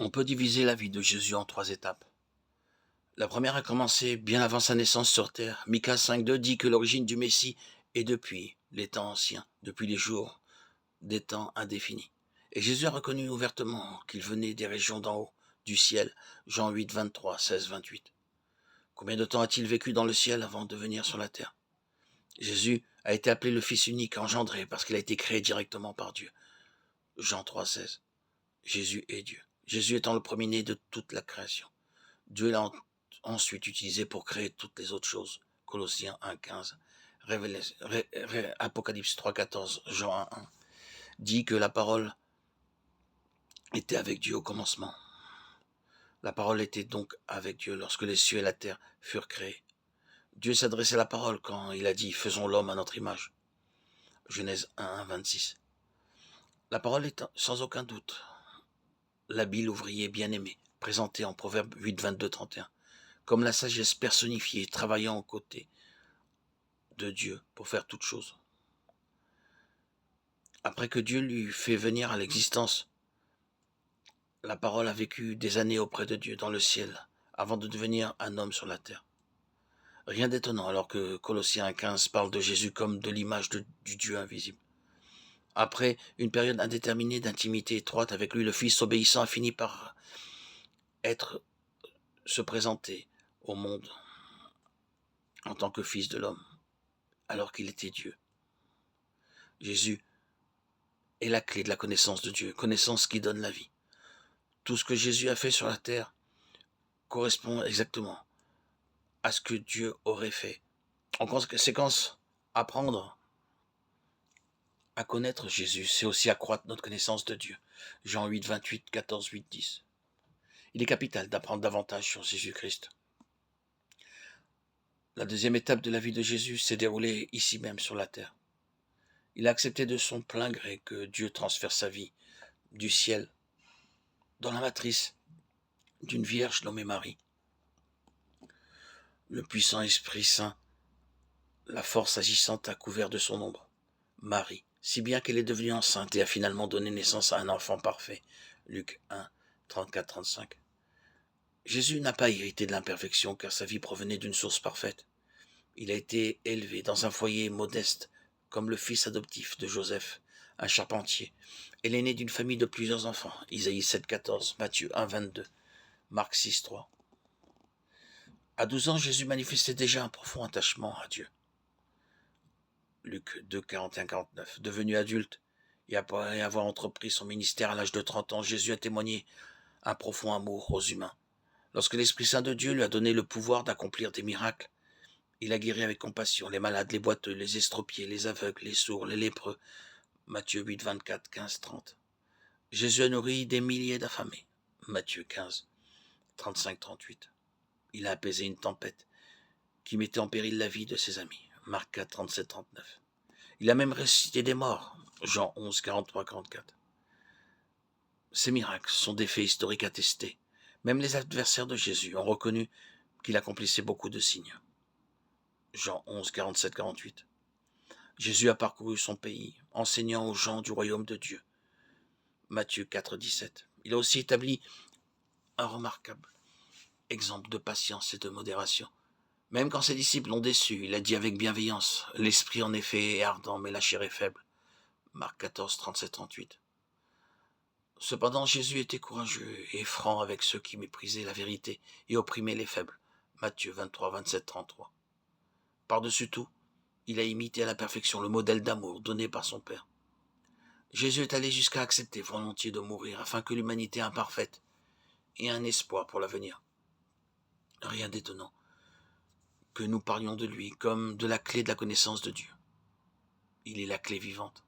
On peut diviser la vie de Jésus en 3 étapes. La première a commencé bien avant sa naissance sur terre. Micah 5,2 dit que l'origine du Messie est depuis les temps anciens, depuis les jours des temps indéfinis. Et Jésus a reconnu ouvertement qu'il venait des régions d'en haut, du ciel. Jean 8, 23, 16, 28. Combien de temps a-t-il vécu dans le ciel avant de venir sur la terre? Jésus a été appelé le Fils unique, engendré, parce qu'il a été créé directement par Dieu. Jean 3, 16. Jésus est Dieu. Jésus étant le premier-né de toute la création. Dieu l'a ensuite utilisé pour créer toutes les autres choses. Colossiens 1,15, Apocalypse 3,14, Jean 1,1 dit que la parole était avec Dieu au commencement. La parole était donc avec Dieu lorsque les cieux et la terre furent créés. Dieu s'adressait à la parole quand il a dit « Faisons l'homme à notre image ». Genèse 1, 26. La parole est sans aucun doute l'habile ouvrier bien-aimé, présenté en Proverbe 8, 22, 31, comme la sagesse personnifiée, travaillant aux côtés de Dieu pour faire toutes choses. Après que Dieu lui fait venir à l'existence, la parole a vécu des années auprès de Dieu dans le ciel, avant de devenir un homme sur la terre. Rien d'étonnant alors que Colossiens 1,15 parle de Jésus comme de l'image du Dieu invisible. Après une période indéterminée d'intimité étroite avec lui, le Fils obéissant a fini par se présenter au monde en tant que Fils de l'homme, alors qu'il était Dieu. Jésus est la clé de la connaissance de Dieu, connaissance qui donne la vie. Tout ce que Jésus a fait sur la terre correspond exactement à ce que Dieu aurait fait. En conséquence, apprendre à connaître Jésus, c'est aussi accroître notre connaissance de Dieu. Jean 8, 28, 14, 8, 10. Il est capital d'apprendre davantage sur Jésus-Christ. La deuxième étape de la vie de Jésus s'est déroulée ici même sur la terre. Il a accepté de son plein gré que Dieu transfère sa vie du ciel dans la matrice d'une vierge nommée Marie. Le puissant Esprit Saint, la force agissante a couvert de son ombre Marie, si bien qu'elle est devenue enceinte et a finalement donné naissance à un enfant parfait. Luc 1, 34-35. Jésus n'a pas hérité de l'imperfection car sa vie provenait d'une source parfaite. Il a été élevé dans un foyer modeste, comme le fils adoptif de Joseph, un charpentier, et l'aîné d'une famille de plusieurs enfants. Isaïe 7, 14, Matthieu 1, 22, Marc 6, 3. À 12 ans, Jésus manifestait déjà un profond attachement à Dieu. Luc 2, 41, 49. Devenu adulte, et après avoir entrepris son ministère à l'âge de 30 ans, Jésus a témoigné un profond amour aux humains. Lorsque l'Esprit Saint de Dieu lui a donné le pouvoir d'accomplir des miracles, il a guéri avec compassion les malades, les boiteux, les estropiés, les aveugles, les sourds, les lépreux. Matthieu 8, 24, 15, 30. Jésus a nourri des milliers d'affamés. Matthieu 15, 35, 38. Il a apaisé une tempête qui mettait en péril la vie de ses amis. Marc 4, 37, 39. Il a même ressuscité des morts. Jean 11, 43, 44. Ces miracles sont des faits historiques attestés. Même les adversaires de Jésus ont reconnu qu'il accomplissait beaucoup de signes. Jean 11, 47, 48. Jésus a parcouru son pays, enseignant aux gens du royaume de Dieu. Matthieu 4, 17. Il a aussi établi un remarquable exemple de patience et de modération. Même quand ses disciples l'ont déçu, il a dit avec bienveillance, « L'esprit en effet est ardent, mais la chair est faible. » Marc 14, 37, 38. Cependant, Jésus était courageux et franc avec ceux qui méprisaient la vérité et opprimaient les faibles. Matthieu 23, 27, 33. Par-dessus tout, il a imité à la perfection le modèle d'amour donné par son Père. Jésus est allé jusqu'à accepter volontiers de mourir afin que l'humanité imparfaite ait un espoir pour l'avenir. Rien d'étonnant que nous parlions de lui comme de la clé de la connaissance de Dieu. Il est la clé vivante.